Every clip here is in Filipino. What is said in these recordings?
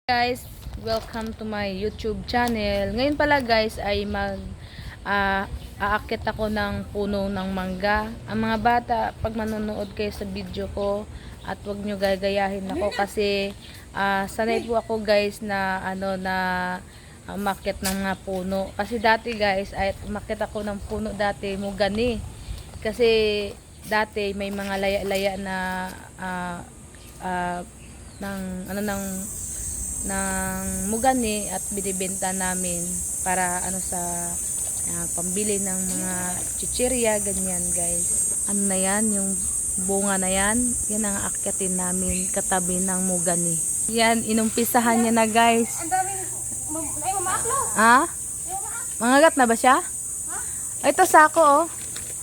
Guys, welcome to my YouTube channel. Ngayon pala guys ay aakit ako ng puno ng mangga. Ang mga bata, pag manonood kayo sa video ko at wag nyo gagayahin ako kasi sanay po ako guys na umakyat ng mga puno. Kasi dati guys ay umakyat ako ng puno dati mugani. Kasi dati may mga laya-laya na ng mugani at binibenta namin para sa pambili ng mga chichirya, ganyan guys. Ano na yan, yung bunga na yan, yan ang aakyatin namin katabi ng mugani. Yan, inumpisahan niya na guys. Ang daming ay mamaklo. Ha? Mangagat na ba siya? Ha? Ito sako oh.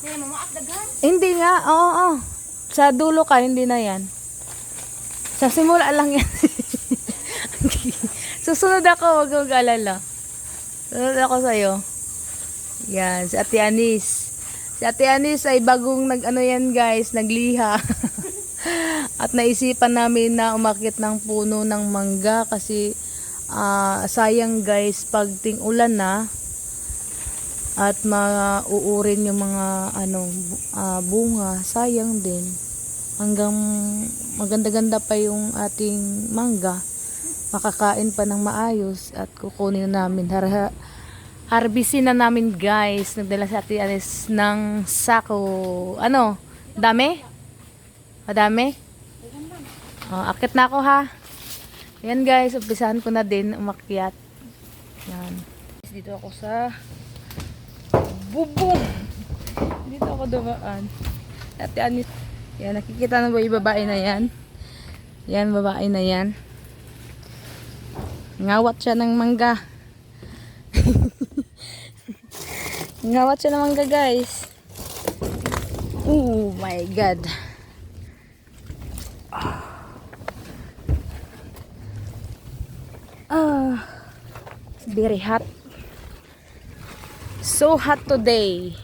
May mamaakdagan. Hindi nga, oo. Sa dulo ka, hindi na yan. Sa simula lang yan. Susunod ako, wag kang alala. Susunod ako sa'yo. Yan, si Ate Anis. Si Ate Anis ay bagong yan guys, nagliha. At naisipan namin na umakyat ng puno ng mangga kasi sayang guys, pag ting-ulan na at mauurin yung mga bunga, sayang din. Hanggang maganda-ganda pa yung ating mangga, makakain pa ng maayos at kukunin na namin, harbisin na namin guys. Nagdala sa Ate Anis ng sako. Dami? Madami? Akit na ako ha. Yan guys, umpisahan ko na din umakyat. Yan. Dito ako sa bubong. Dito ako dumaan. Ate Anis. Yan, nakikita na ba yung babae na yan? Yan, babae na yan. Ngawat siya ng mangga. Ngawat siya ng mangga guys. Oh my god. Very hot. So hot today.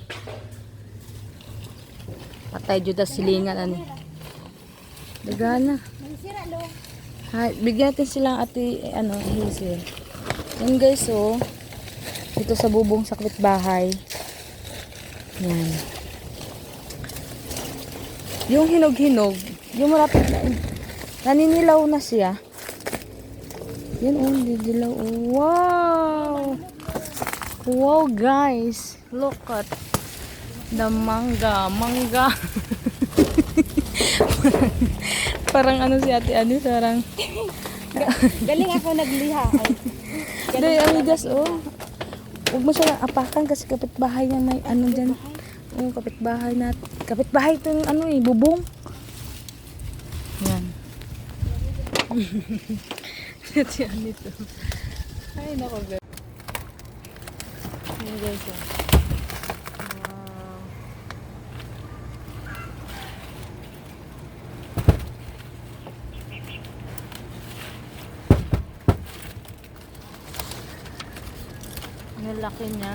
Patay juda silingan Dagana. Magsira lo. Bigyan natin silang hazel. Yan guys, oh. Dito sa bubong sa kapitbahay. Yan. Yung hinog-hinog, yung malapit na, naninilaw na siya. Yan, oh, didilaw. Oh, wow! Wow, guys. Look at the mangga. Parang si Ate Ani, parang Galing ako nagliha. Hindi, amigas, oh. Huwag mo siya apakan kasi kapitbahay niya may dyan. Oh, kapitbahay ito yung bubong. Yan. Ate Ani to. Ay, nako guys. Ayan guys, oh. Ang laki niya.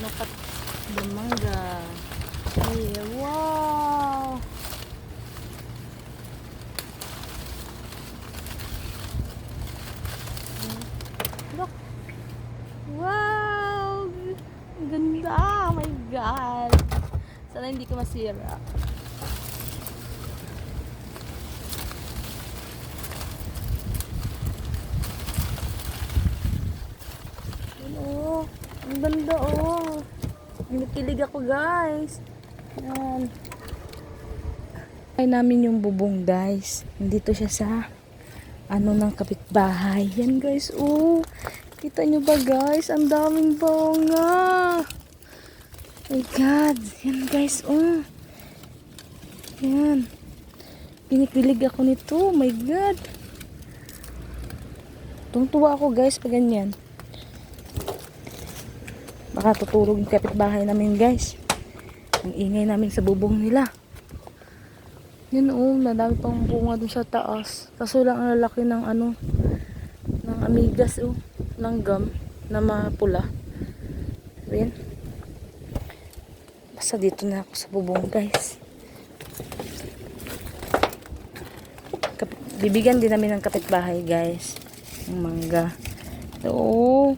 Look at the mangga. Hey, wow! Look! Wow! Ang ganda! Oh my God! Sana hindi ko masira. Ang ganda, oh. Nakikilig ako, guys. Yan. Ay namin yung bubong, guys. Nandito siya sa ng kapitbahay. Yan, guys, oh. Kita nyo ba, guys? Ang daming bunga. My God. Yan, guys, oh. Yan. Pinikilig ako nito. My God. Tungtuwa ako, guys, pag ganyan. Baka tutulog yung kapitbahay namin guys. Ang ingay namin sa bubong nila. Yan, oh, nadami pang bunga dun sa taas. Kaso lang ang lalaki ng ng amigas, oh, langgam na mapula. Yan. Basta dito na ako sa bubong guys. Bibigyan din namin ng kapitbahay, guys. Ng mangga. Oo.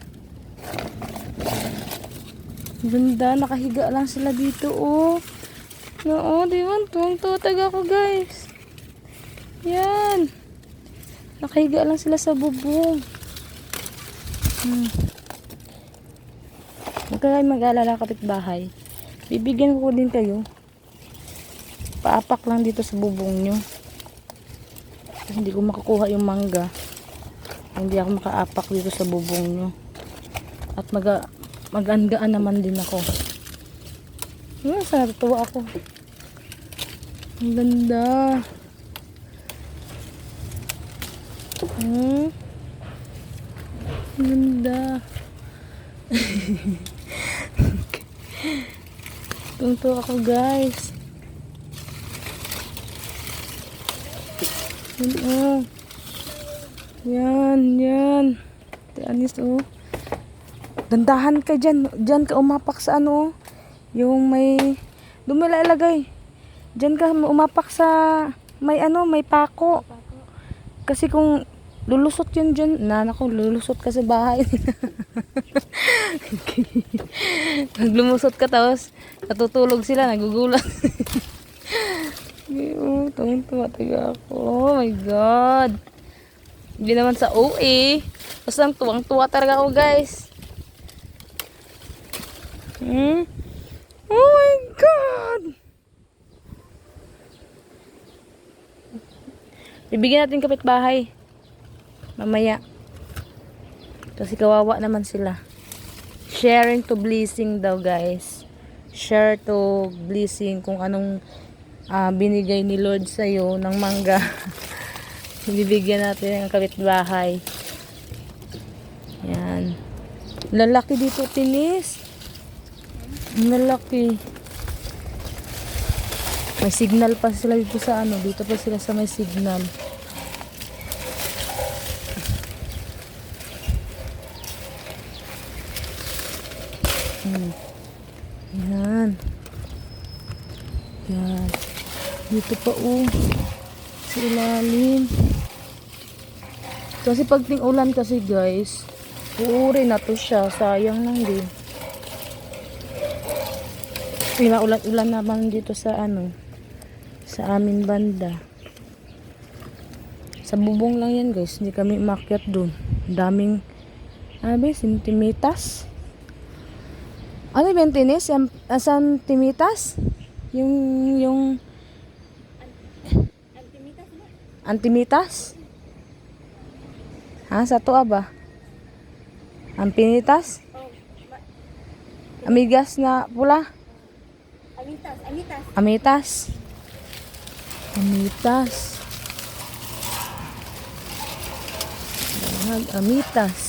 Ganda, nakahiga lang sila dito, oh. Oo, di ba? Tuwang-tuwa taga ko, guys. Yan. Nakahiga lang sila sa bubong. Huwag kayo mag-alala, kapitbahay. Bibigyan ko din kayo. Paapak lang dito sa bubong nyo. Kasi hindi ko makakuha yung mangga. Hindi ako makaapak dito sa bubong nyo. At mag-anggaan naman din ako. Sa natutuwa ako. Ang ganda. Ang ganda. Tungto ako, guys. Yan. Tianis, oh. Dandahan ka dyan. Dyan ka umapak sa ano, yung may, doon may lalagay. Dyan ka umapak sa, may ano, may pako. Kasi kung lulusot yun dyan, naku, lulusot ka sa bahay. Pag lumusot ka, tapos natutulog sila, nagugulat. Tuwang-tuwa taga ako. Oh my God. Hindi naman sa OA. Basta tuwang-tuwa talaga ako, guys. Oh my God. Bibigyan natin kapitbahay. Mamaya. Kasi kawawa naman sila. Sharing to blessing daw, guys. Share to blessing kung anong binigay ni Lord sa'yo ng mangga. Bibigyan natin ng kapitbahay. Yan. Lalaki dito, Tinis. Lalaki. May signal pa sila dito sa ano. Dito pa sila sa may signal. Yan. Yan. Dito pa, oh. Sa ilalim. Kasi pag ting-ulan kasi, guys, uuri na to siya. Sayang lang din. Pinaulan-ulan naman dito sa ano, sa amin banda. Sa bubong lang yan, guys. Hindi kami umakyat dun. Daming, sentimitas. Ano yung Tinis? Sentimitas? Yung Antimitas? Ha? Sa tuwa ba? Ampinitas? Amigas na pula? Amitas. Amitas.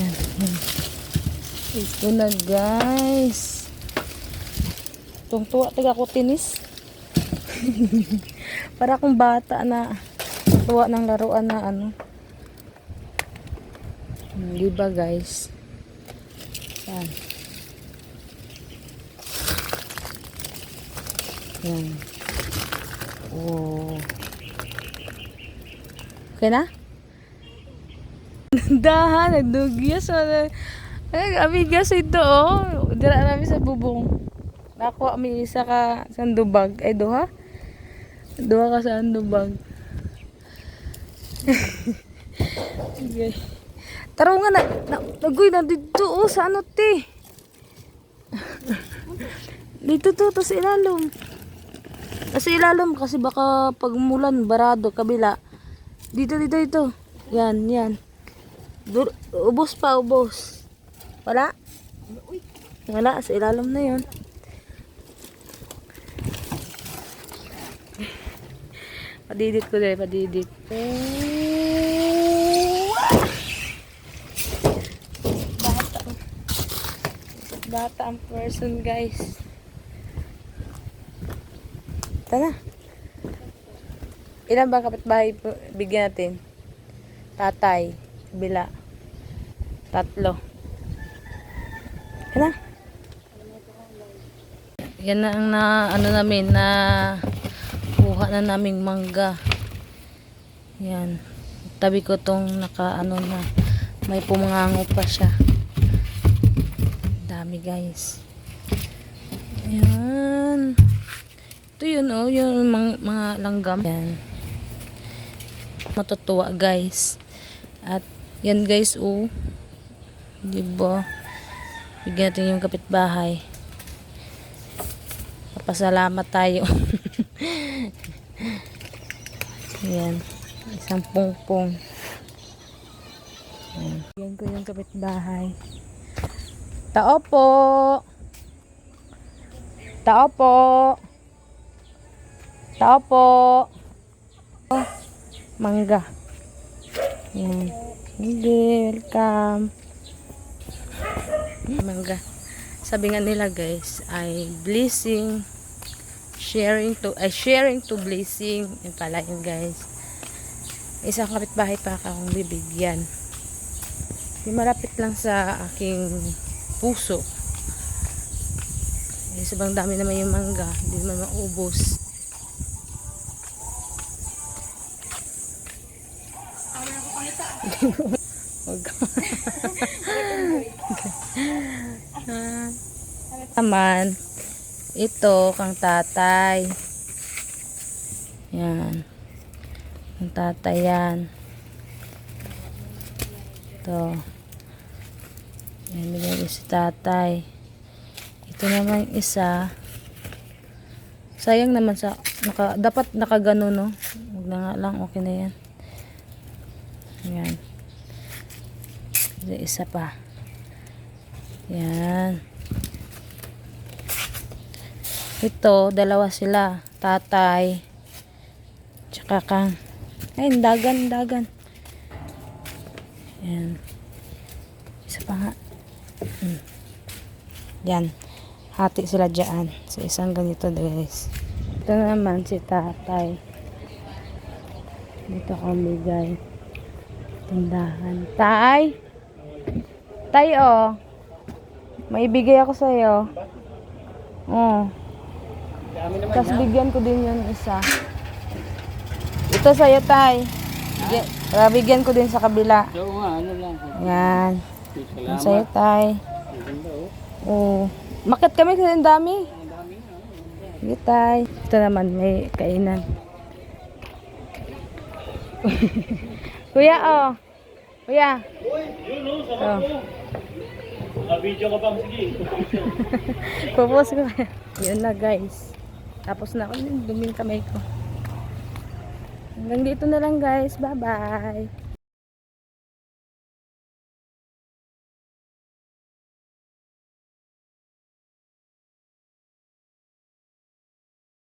Yan. Ito na, guys. Tuwang-tuwa taga ko, Tinis. Para akong bata na tuwa ng laruan na ano. Diba, guys? Yan. Yan. Oh. Okay na? Dahan, nagdugyas. Amigas ito, oh. Dira namin sa bubong. Nakuha kami isa ka sa andubag. Ay, duha? Duha ka sa andubag. Okay. Taro nga na nagoy na dito, oh, sa ano, te. Dito to sa ilalim. Sa ilalim kasi baka pag mulan, barado, kabila. Dito. Yan. Ubos pa. Wala? Wala, sa ilalim na yun. Padidit ko dahil, padidit. Bata ang person, guys. Tara. Ilan ba kapitbahay bigyan natin? Tatay, kabila. 3. Kaya na. Yan na ang ano namin na kuha na naming mangga. Yan. Tabi ko tong na may pumangango pa siya. Dami guys. Yan. Ito yun oh, yung mga langgam. Yan. Matutuwa guys. At yan guys oh. Diba? Bigyan natin yung kapitbahay. Papasalamat tayo. Yan. Isang pungpong. Yan. Bigyan ko yung kapitbahay. Tao po. Tao po. Tao po. Oh, mangga. Yan. Welcome. Mangga. Sabi nga nila guys ay blessing sharing to blessing yung pala yun guys. Isang kapitbahay pa akong bibigyan. Yung malapit lang sa aking puso. Eh, sobrang dami naman yung mangga, hindi naman maubos. Naman ito kang tatay. Yan. Ang tatay yan. Ito. Yan, bigay si tatay. Ito naman isa. Sayang naman sa dapat nakagano no. Huwag na nga lang, okay na yan. Yan. Isa pa. Yan. Ito, dalawa sila. Tatay. Tsaka kang. Ayun, dagan. Yan. Isa pa nga. Yan. Hati sila dyan. Sa isang ganito guys. Ito naman si tatay. Dito ko bigay. Tindahan. Tay! Tay oh. May ibigay ako sa'yo. Oh. Tapos bigyan ko din yung isa. Ito sa'yo tay. Bigyan ko din sa kabila. Oo nga, ano lang. Yan. Salamat. Yung sa'yo tay. Maganda Oh. oh. Makit kami kasi ang dami. Sige tay. Ito naman may kainan. Kuya oh. Kuya. Oh. Video ka bang? Sige. Pupos ko. Yun na guys. Tapos na ako. Duming kamay ko. Hanggang dito na lang guys. Bye bye.